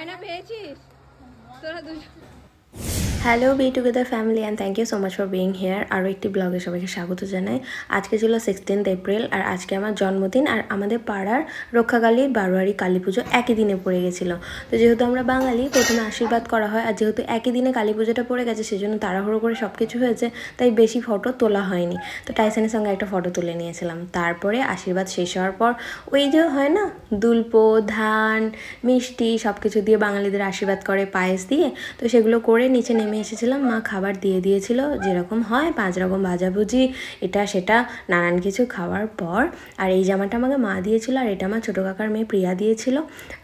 ময়না পেয়েছিস তোরা দুজন। Hello be together family and thank you so much for being here. আরও একটি ব্লগে সবাইকে স্বাগত জানাই। আজকে ছিল 16th এপ্রিল আর আজকে আমার জন্মদিন। আর আমাদের পাড়ার রক্ষাকালী বারোয়ারি কালী পুজো একই দিনে পড়ে গেছিলো। তো যেহেতু আমরা বাঙালি, প্রথমে আশীর্বাদ করা হয়, আর যেহেতু একই দিনে কালী পুজোটা পড়ে গেছে সেজন্য তাড়াহুড়ো করে সব কিছু হয়েছে, তাই বেশি ফটো তোলা হয়নি। তো টাইসনের সঙ্গে একটা ফটো তুলে নিয়েছিলাম। তারপরে আশীর্বাদ শেষ হওয়ার পর ওই যে হয় না দুলপো, ধান, মিষ্টি সব কিছু দিয়ে বাঙালিদের আশীর্বাদ করে পায়েস দিয়ে, তো সেগুলো করে নিচে নেমে এসেছিলাম। মা খাবার দিয়ে দিয়েছিল, যেরকম হয় 5 রকম ভাজাভুজি, এটা সেটা নানান কিছু খাওয়ার পর। আর এই জামাটা আমাকে মা দিয়েছিল, আর এটা আমার ছোটো কাকার মেয়ে প্রিয়া দিয়েছিল,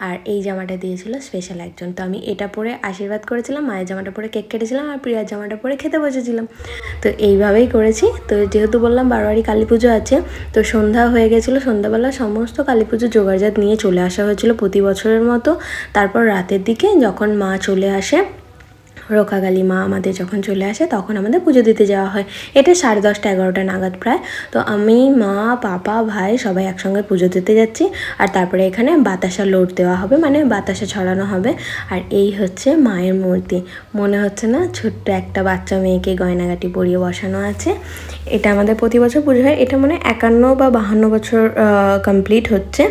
আর এই জামাটা দিয়েছিল স্পেশাল একজন। তো আমি এটা পরে আশীর্বাদ করেছিলাম, মায়ের জামাটা পরে কেক কেটেছিলাম, আর প্রিয়ার জামাটা পরে খেতে বসেছিলাম। তো এইভাবেই করেছি। তো যেহেতু বললাম বারোয়ারি কালী পুজো আছে, তো সন্ধ্যা হয়ে গেছিলো। সন্ধ্যাবেলা সমস্ত কালী পুজো জোগাড়জাত নিয়ে চলে আসা হয়েছিল প্রতি বছরের মতো। তারপর রাতের দিকে যখন মা চলে আসে, রক্ষাকালী মা আমাদের যখন চলে আসে, তখন আমাদের পুজো দিতে যাওয়া হয়। এটা 10:30 11টা নাগাদ প্রায়। তো আমি, মা, পাপা, ভাই সবাই একসঙ্গে পুজো দিতে যাচ্ছি। আর তারপরে এখানে বাতাসা লোড দেওয়া হবে, মানে বাতাসা ছড়ানো হবে। আর এই হচ্ছে মায়ের মূর্তি। মনে হচ্ছে না ছোট্ট একটা বাচ্চা মেয়েকে গয়নাগাটি পরিয়ে বসানো আছে। এটা আমাদের প্রতি বছর পুজো হয়। এটা মানে 51 বা 52 বছর কমপ্লিট হচ্ছে।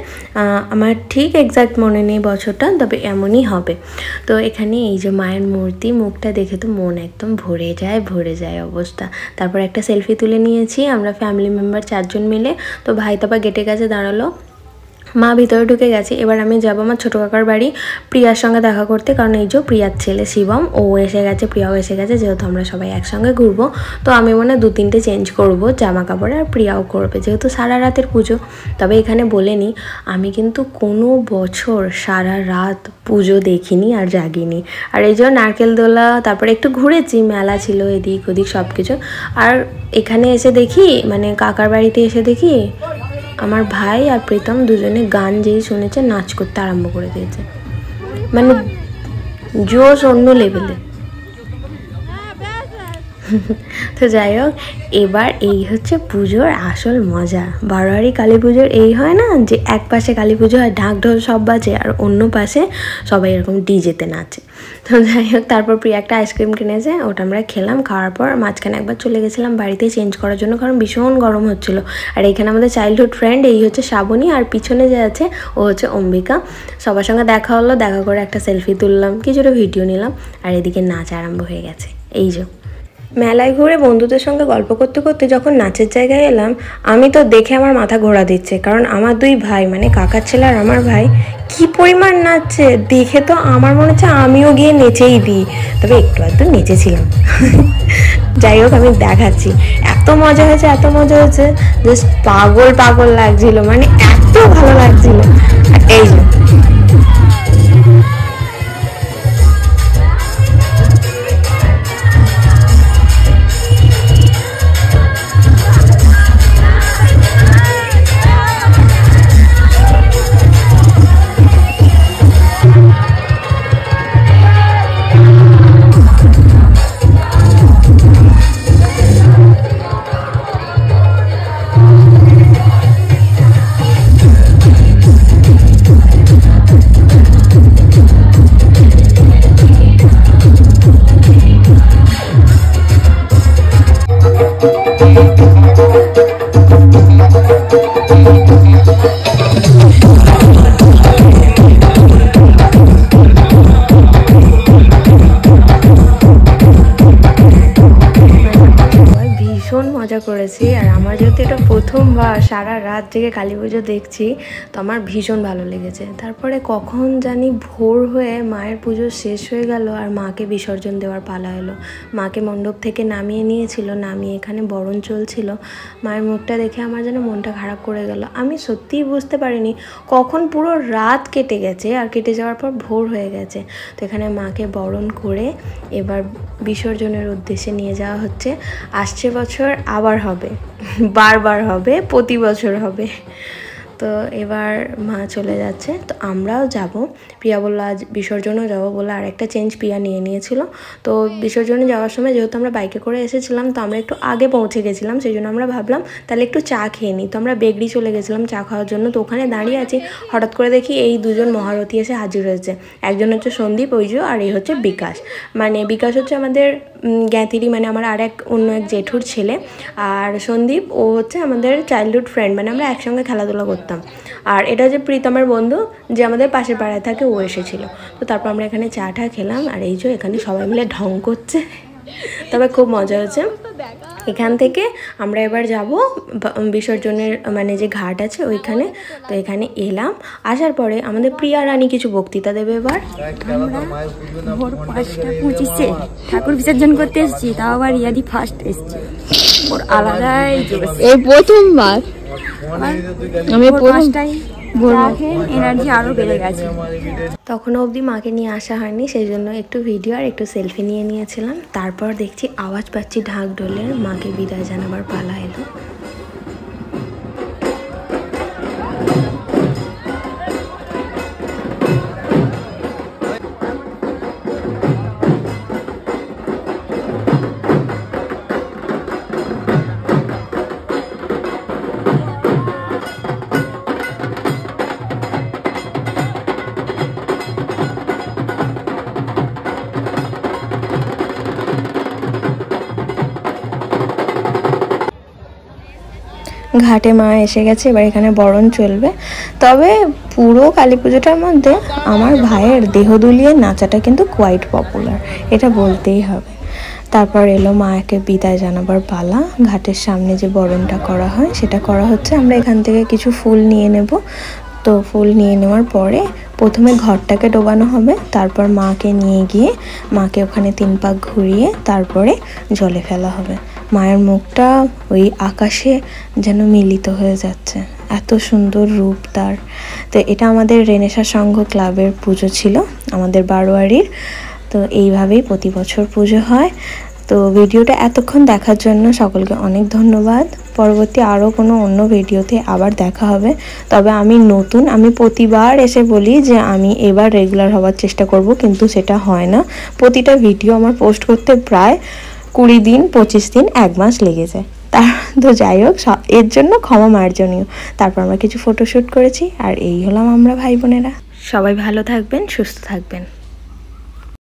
আমার ঠিক এক্স্যাক্ট মনে নেই বছরটা, তবে এমনই হবে। তো এখানে এই যে মায়ের মূর্তি, মুখটা দেখে তো মন একদম ভরে যায় অবস্থা। তারপর একটা সেলফি তুলে নিয়েছি আমরা ফ্যামিলি মেম্বার 4 জন মিলে। তো ভাই তারপর গেটের কাছে দাঁড়ালো, মা ভিতরে ঢুকে গেছে। এবার আমি যাবো আমার ছোটো কাকার বাড়ি প্রিয়ার সঙ্গে দেখা করতে, কারণ এই যে প্রিয়ার ছেলে শিবম ও এসে গেছে, প্রিয়াও এসে গেছে। যেহেতু আমরা সবাই একসঙ্গে ঘুরবো, তো আমি মনে 2-3টে চেঞ্জ করবো জামা কাপড়, আর প্রিয়াও করবে, যেহেতু সারা রাতের পুজো। তবে এখানে বলে নিই, আমি কিন্তু কোনো বছর সারা রাত পুজো দেখিনি আর জাগিনি। আর এই যে নারকেল দোলা, তারপরে একটু ঘুরেছি, মেলা ছিল এদিক ওদিক সব কিছু। আর এখানে এসে দেখি, মানে কাকার বাড়িতে এসে দেখি আমার ভাই আর প্রীতম দুজনে গান যেই শুনেছে নাচ করতে আরম্ভ করে দিয়েছে, মানে জোশ অন্য লেভেলে। তো যাই হোক, এবার এই হচ্ছে পুজোর আসল মজা। বারোয়ারি কালী পুজোর এই হয় না যে এক পাশে কালী পুজো হয়, ঢাক ঢোল সব বাজে, আর অন্য পাশে সবাই এরকম ডিজেতে নাচে। তো যাই হোক, তারপর প্রিয়া একটা আইসক্রিম কিনেছে, ওটা আমরা খেলাম। খাওয়ার পর মাঝখানে একবার চলে গেছিলাম বাড়িতে চেঞ্জ করার জন্য, কারণ ভীষণ গরম হচ্ছিলো। আর এইখানে আমাদের চাইল্ডহুড ফ্রেন্ড, এই হচ্ছে শ্রাবণী, আর পিছনে যে আছে ও হচ্ছে অম্বিকা। সবার সঙ্গে দেখা হলো, দেখা করে একটা সেলফি তুললাম, কিছুটা ভিডিও নিলাম। আর এদিকে নাচ আরম্ভ হয়ে গেছে। এই যে মেলায় ঘুরে বন্ধুদের সঙ্গে গল্প করতে করতে যখন নাচের জায়গায় এলাম, আমি তো দেখে আমার মাথা ঘোরা দিচ্ছে, কারণ আমার 2 ভাই, মানে কাকার ছেলে আর আমার ভাই, কি পরিমাণ নাচছে দেখে তো আমার মনে হচ্ছে আমিও গিয়ে নেচেই দিই। তবে একটু আধটু নেচেছিলাম। যাই হোক, আমি দেখাচ্ছি। এত মজা হয়েছে, এত মজা হয়েছে, জাস্ট পাগল লাগছিল, মানে এত ভালো লাগছিল। এই যে মজা করেছি। আর আমার যেহেতু এটা প্রথমবার সারা রাত জেগে কালী পুজো দেখছি, তো আমার ভীষণ ভালো লেগেছে। তারপরে কখন জানি ভোর হয়ে মায়ের পুজো শেষ হয়ে গেল, আর মাকে বিসর্জন দেওয়ার পালা এলো। মাকে মণ্ডপ থেকে নামিয়ে নিয়েছিল, নামিয়ে এখানে বরণ চলছিল। মায়ের মুখটা দেখে আমার যেন মনটা খারাপ করে গেল। আমি সত্যিই বুঝতে পারিনি কখন পুরো রাত কেটে গেছে, আর কেটে যাওয়ার পর ভোর হয়ে গেছে। তো এখানে মাকে বরণ করে এবার বিসর্জনের উদ্দেশ্যে নিয়ে যাওয়া হচ্ছে। আসছে বছর আবার হবে, বারবার হবে, প্রতি বছর হবে। তো এবার মা চলে যাচ্ছে, তো আমরাও যাব। প্রিয়া বললো আজ বিসর্জনও যাবো বলে আর একটা চেঞ্জ প্রিয়া নিয়ে নিয়েছিল। তো বিসর্জনে যাওয়ার সময় যেহেতু আমরা বাইকে করে এসেছিলাম, তো আমরা একটু আগে পৌঁছে গেছিলাম, সেই জন্য আমরা ভাবলাম তাহলে একটু চা খেয়ে নিই। তো আমরা বেগড়ি চলে গেছিলাম চা খাওয়ার জন্য। তো ওখানে দাঁড়িয়ে আছি, হঠাৎ করে দেখি এই দুজন মহারথী এসে হাজির হয়েছে। একজন হচ্ছে সন্দীপ ঐজো, আর এই হচ্ছে বিকাশ। মানে বিকাশ হচ্ছে আমাদের জ্ঞাতিরই, মানে আমার অন্য এক জেঠুর ছেলে। আর সন্দীপ ও হচ্ছে আমাদের চাইল্ডহুড ফ্রেন্ড, মানে আমরা একসঙ্গে খেলাধুলা করতাম। আর এটা হচ্ছে প্রীতমের বন্ধু, যে আমাদের পাশের পাড়ায় থাকে, ও এসেছিলো। তো তারপর আমরা এখানে চা টা খেলাম, আর এই যে এখানে সবাই মিলে ঢং করছে, তবে খুব মজা হচ্ছে। এখান থেকে আমরা এবার যাব বিসর্জনের মানে যে ঘাট আছে ওইখানে। তো এখানে এলাম, আসার পরে আমাদের প্রিয়া রানী কিছু বক্তৃতা দেবে। এবার আমরা ভোর 5:25 ঠাকুর বিসর্জন করতে এসেছি, তাও আবার ইয়াদি ফার্স্ট এসেছি, ওর আলাদাই এই প্রথমবার আমি 5টায় এনার্জি আরো বেড়ে গেছে। তখনও অবধি মাকে নিয়ে আসা হয়নি, সেই জন্য একটু ভিডিও আর একটু সেলফি নিয়ে নিয়েছিলাম। তারপর দেখছি আওয়াজ পাচ্ছি ঢাক ঢোলের, মাকে বিদায় জানাবার পালা এলো। ঘাটে মা এসে গেছে, এবার এখানে বরণ চলবে। তবে পুরো কালী পুজোটার মধ্যে আমার ভাইয়ের দেহ দুলিয়ে নাচাটা কিন্তু কোয়াইট পপুলার, এটা বলতেই হবে। তারপর এলো মাকে বিদায় জানাবার পালা। ঘাটের সামনে যে বরণটা করা হয় সেটা করা হচ্ছে। আমরা এখান থেকে কিছু ফুল নিয়ে নেব। তো ফুল নিয়ে নেওয়ার পরে প্রথমে ঘরটাকে ডোবানো হবে, তারপর মাকে নিয়ে গিয়ে মাকে ওখানে 3 পাক ঘুরিয়ে তারপরে জলে ফেলা হবে। মায়ের মুখটা ওই আকাশে যেন মিলিত হয়ে যাচ্ছে, এত সুন্দর রূপ তার। তো এটা আমাদের রেনেসাঁ সংঘ ক্লাবের পুজো ছিল, আমাদের বারোয়ারির। তো এইভাবেই প্রতি বছর পুজো হয়। তো ভিডিওটা এতক্ষণ দেখার জন্য সকলকে অনেক ধন্যবাদ। পরবর্তী আরও কোনো অন্য ভিডিওতে আবার দেখা হবে। তবে আমি নতুন, আমি প্রতিবার এসে বলি যে আমি এবার রেগুলার হওয়ার চেষ্টা করব, কিন্তু সেটা হয় না। প্রতিটা ভিডিও আমার পোস্ট করতে প্রায় 20 দিন 25 দিন 1 মাস লেগে যায়। তো যাই হোক, এর জন্য ক্ষমা মার্জনীয়। তারপর আমরা কিছু ফটোশ্যুট করেছি, আর এই হলাম আমরা ভাই বোনেরা। সবাই ভালো থাকবেন, সুস্থ থাকবেন।